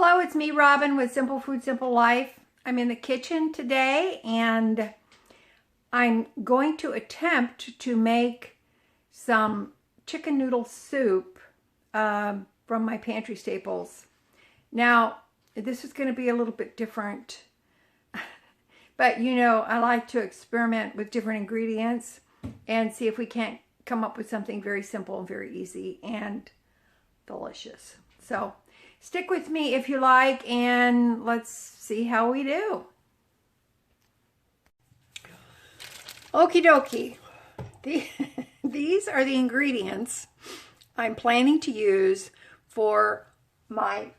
Hello, it's me, Robin, with Simple Food, Simple Life. I'm in the kitchen today, and I'm going to attempt to make some chicken noodle soup from my pantry staples. Now, this is going to be a little bit different, but you know, I like to experiment with different ingredients and see if we can't come up with something very simple and very easy and delicious. So stick with me if you like, and let's see how we do. Okie dokie. These are the ingredients I'm planning to use for my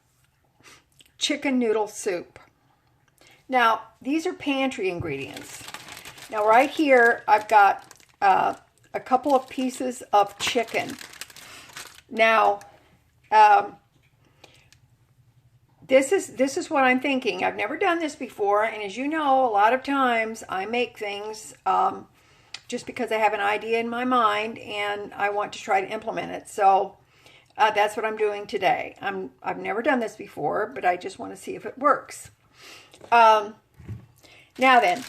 chicken noodle soup. Now, these are pantry ingredients. Now, right here, I've got a couple of pieces of chicken. Now, this is what I'm thinking. I've never done this before, and as you know, a lot of times I make things just because I have an idea in my mind and I want to try to implement it. So that's what I'm doing today. I've never done this before, but I just want to see if it works. Now then,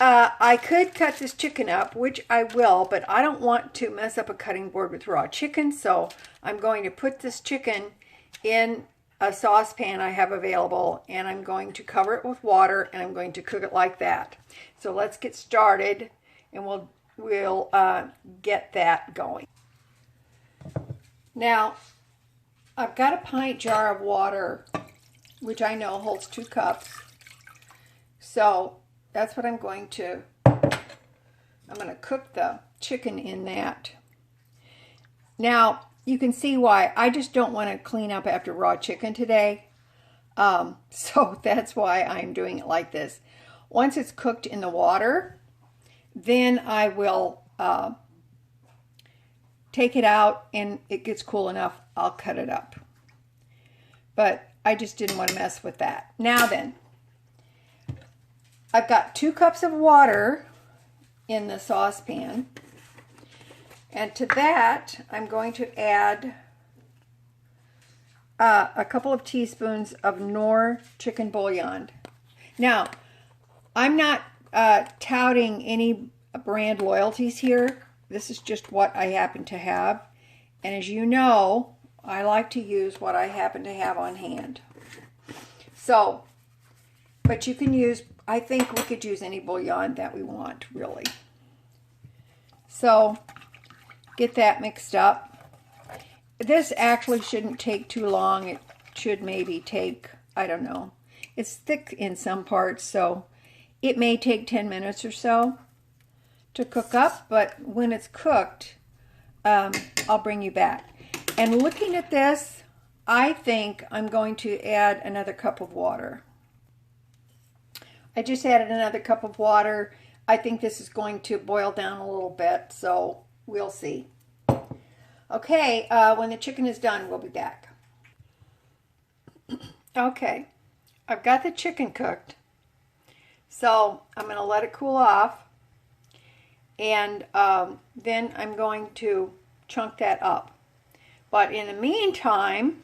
I could cut this chicken up, which I will, but I don't want to mess up a cutting board with raw chicken, so I'm going to put this chicken in a saucepan I have available, and I'm going to cover it with water, and I'm going to cook it like that. So let's get started, and we'll get that going. Now, I've got a pint jar of water, which I know holds 2 cups. So that's what I'm going to cook the chicken in that. Now, you can see why I just don't want to clean up after raw chicken today. So that's why I'm doing it like this. Once it's cooked in the water, then I will take it out, and it gets cool enough, I'll cut it up. But I just didn't want to mess with that. Now then, I've got 2 cups of water in the saucepan. And to that, I'm going to add a couple of teaspoons of Knorr chicken bouillon. Now, I'm not touting any brand loyalties here. This is just what I happen to have. And as you know, I like to use what I happen to have on hand. So, but you can use, I think we could use any bouillon that we want, really. So, get that mixed up. This actually shouldn't take too long. It should maybe take, I don't know. It's thick in some parts, so it may take 10 minutes or so to cook up, but when it's cooked, I'll bring you back. And looking at this, I think I'm going to add another cup of water. I just added another cup of water. I think this is going to boil down a little bit, so we'll see. Okay, when the chicken is done, we'll be back. Okay, I've got the chicken cooked, so I'm going to let it cool off, and then I'm going to chunk that up. But in the meantime,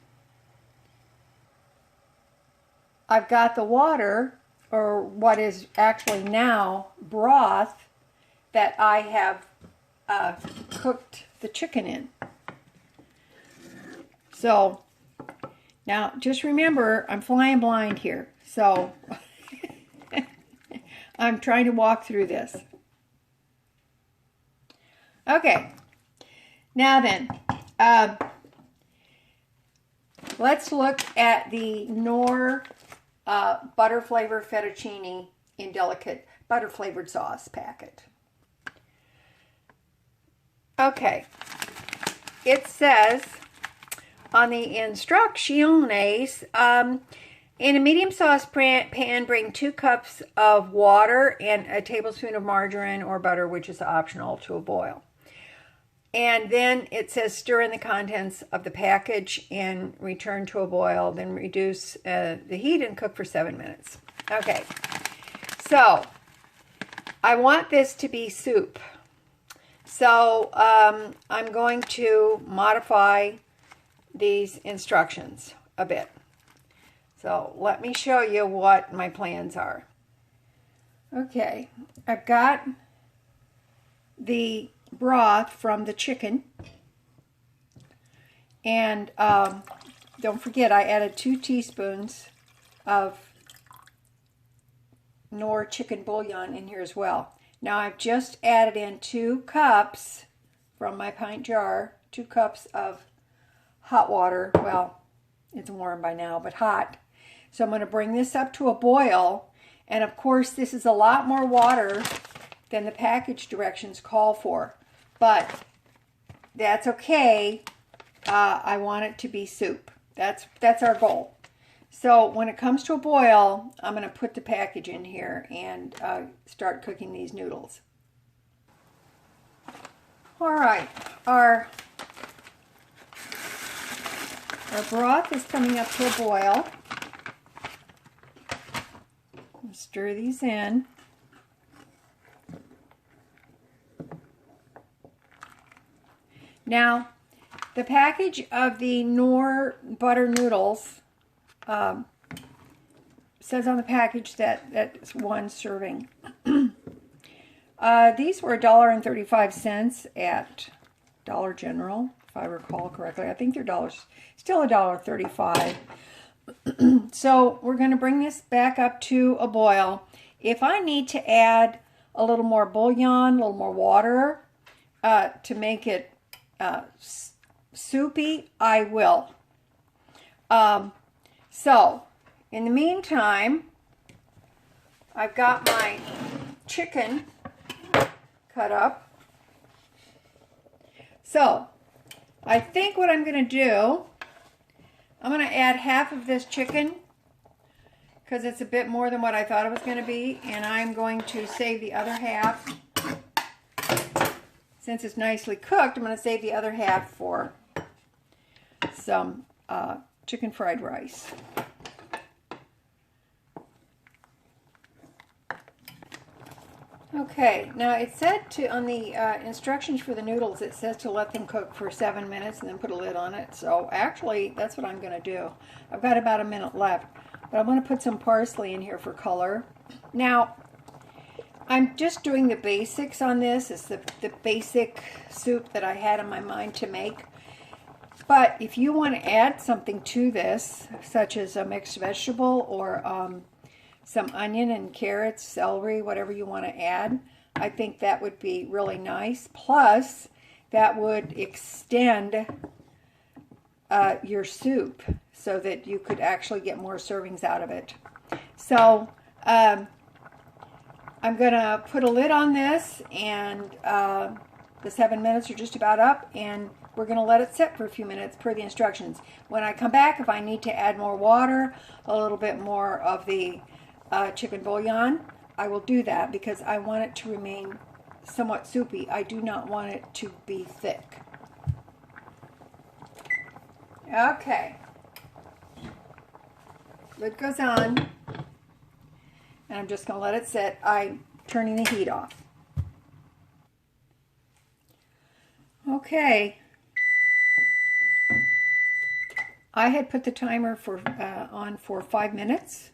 I've got the water, or what is actually now broth, that I have cooked the chicken in. So now just remember, I'm flying blind here, so I'm trying to walk through this. Okay, now then, let's look at the Knorr butter flavored fettuccine in delicate butter flavored sauce packet. Okay, it says on the instrucciones, in a medium saucepan, bring 2 cups of water and a tablespoon of margarine or butter, which is optional, to a boil. And then it says stir in the contents of the package and return to a boil, then reduce the heat and cook for 7 minutes. Okay, so I want this to be soup. So I'm going to modify these instructions a bit. So let me show you what my plans are. Okay, I've got the broth from the chicken, and don't forget I added 2 teaspoons of Knorr chicken bouillon in here as well. Now I've just added in 2 cups from my pint jar, 2 cups of hot water. Well, it's warm by now, but hot. So I'm going to bring this up to a boil, and of course this is a lot more water than the package directions call for, but that's okay. I want it to be soup. That's our goal. So when it comes to a boil, I'm going to put the package in here and start cooking these noodles. All right, our broth is coming up to a boil. Stir these in. Now, the package of the Knorr butter noodles says on the package that it's 1 serving. These were $1.35 at Dollar General, if I recall correctly. I think they're still $1.35. So we're going to bring this back up to a boil. If I need to add a little more bouillon, a little more water to make it soupy, I will. So in the meantime, I've got my chicken cut up. So I think what I'm going to do, I'm going to add half of this chicken because it's a bit more than what I thought it was going to be, and I'm going to save the other half. Since it's nicely cooked, I'm going to save the other half for some chicken fried rice. Okay, now it said on the instructions for the noodles, it says to let them cook for 7 minutes and then put a lid on it. So actually, that's what I'm going to do. I've got about a minute left, but I'm going to put some parsley in here for color. Now, I'm just doing the basics on this. It's the basic soup that I had in my mind to make. But if you want to add something to this, such as a mixed vegetable or some onion and carrots, celery, whatever you want to add, I think that would be really nice. Plus, that would extend your soup so that you could actually get more servings out of it. So, I'm going to put a lid on this, and the 7 minutes are just about up, and we're going to let it sit for a few minutes per the instructions. When I come back, if I need to add more water, a little bit more of the chicken bouillon, I will do that because I want it to remain somewhat soupy. I do not want it to be thick. Okay. Lid goes on, and I'm just going to let it sit. I'm turning the heat off. Okay. I had put the timer on for 5 minutes.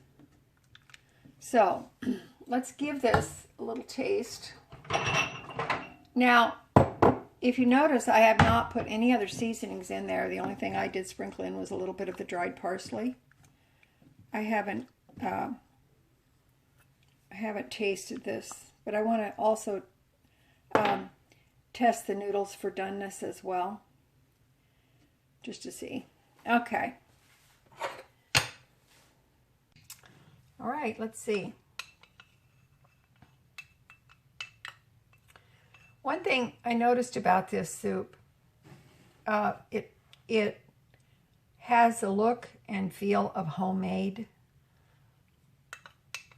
So let's give this a little taste. Now, if you notice, I have not put any other seasonings in there. The only thing I did sprinkle in was a little bit of the dried parsley. I haven't tasted this, but I want to also test the noodles for doneness as well, just to see. Okay. All right, let's see. One thing I noticed about this soup, it has the look and feel of homemade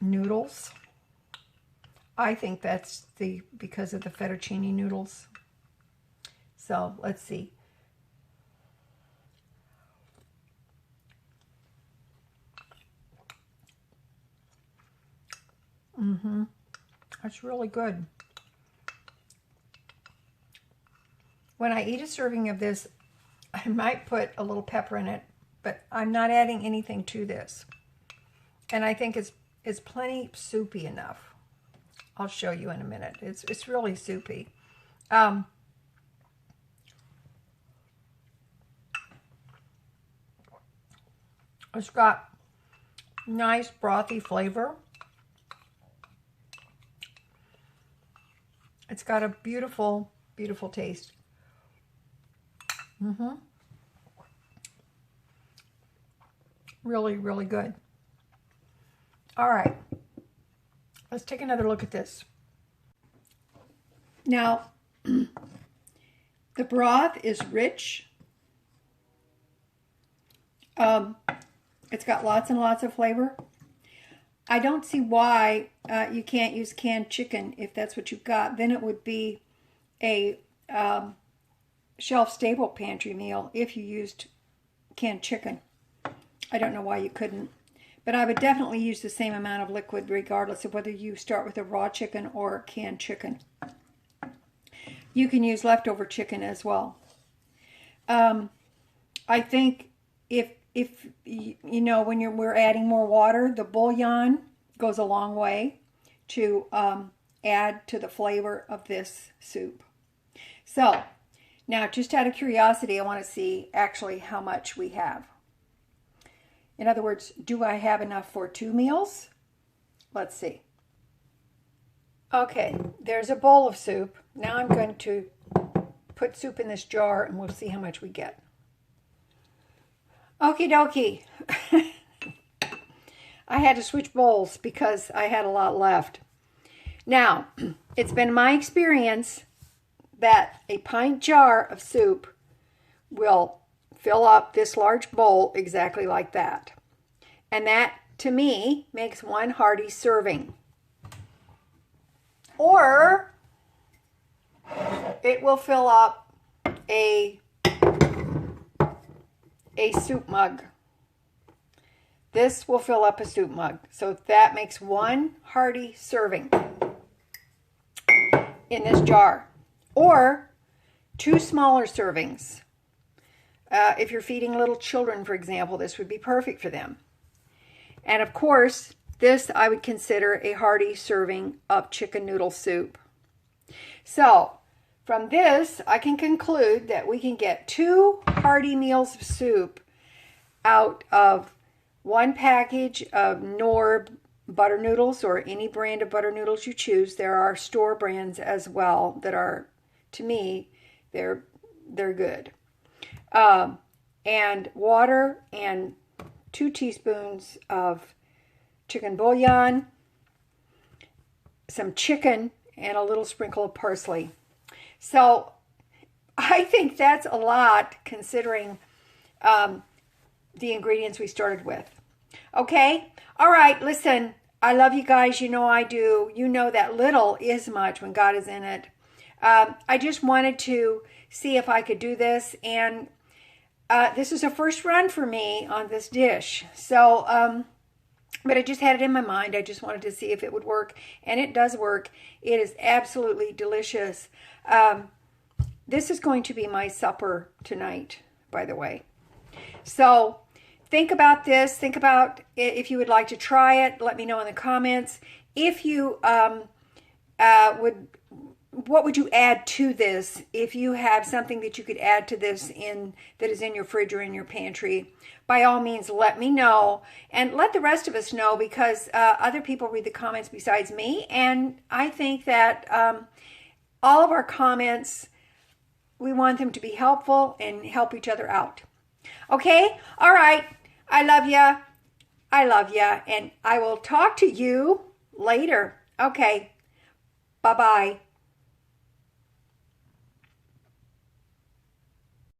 noodles. I think that's because of the fettuccine noodles. So let's see. That's really good. When I eat a serving of this, I might put a little pepper in it, but I'm not adding anything to this. And I think it's plenty soupy enough. I'll show you in a minute. It's really soupy. It's got nice brothy flavor. It's got a beautiful, beautiful taste. Really, really good. All right. Let's take another look at this. Now, the broth is rich. It's got lots and lots of flavor. I don't see why you can't use canned chicken if that's what you've got. Then it would be a shelf-stable pantry meal if you used canned chicken. I don't know why you couldn't. But I would definitely use the same amount of liquid regardless of whether you start with a raw chicken or canned chicken. You can use leftover chicken as well. I think if you know, when we're adding more water, the bouillon goes a long way to add to the flavor of this soup. So now, just out of curiosity, I want to see actually how much we have. In other words, do I have enough for 2 meals? Let's see. Okay, there's a bowl of soup. Now I'm going to put soup in this jar and we'll see how much we get. Okie dokie. I had to switch bowls because I had a lot left. Now, it's been my experience that a pint jar of soup will fill up this large bowl exactly like that. And that, to me, makes one hearty serving. Or it will fill up a soup mug. This will fill up a soup mug. So that makes one hearty serving in this jar. Or 2 smaller servings. If you're feeding little children, for example, this would be perfect for them. And of course, this I would consider a hearty serving of chicken noodle soup. So, from this, I can conclude that we can get 2 hearty meals of soup out of 1 package of Knorr butter noodles, or any brand of butter noodles you choose. There are store brands as well that are, to me, they're good. And water and 2 teaspoons of chicken bouillon, some chicken, and a little sprinkle of parsley. So I think that's a lot considering the ingredients we started with. Okay? All right, listen, I love you guys. You know I do. You know that little is much when God is in it. I just wanted to see if I could do this, and this is a first run for me on this dish. So, but I just had it in my mind. I just wanted to see if it would work, and it does work. It is absolutely delicious. This is going to be my supper tonight, by the way. So think about this. Think about if you would like to try it. Let me know in the comments. If you what would you add to this? If you have something that you could add to this that is in your fridge or in your pantry, by all means, let me know, and let the rest of us know, because other people read the comments besides me, and I think that all of our comments, we want them to be helpful and help each other out. Okay? All right. I love ya. I love ya, and I will talk to you later. Okay. Bye-bye.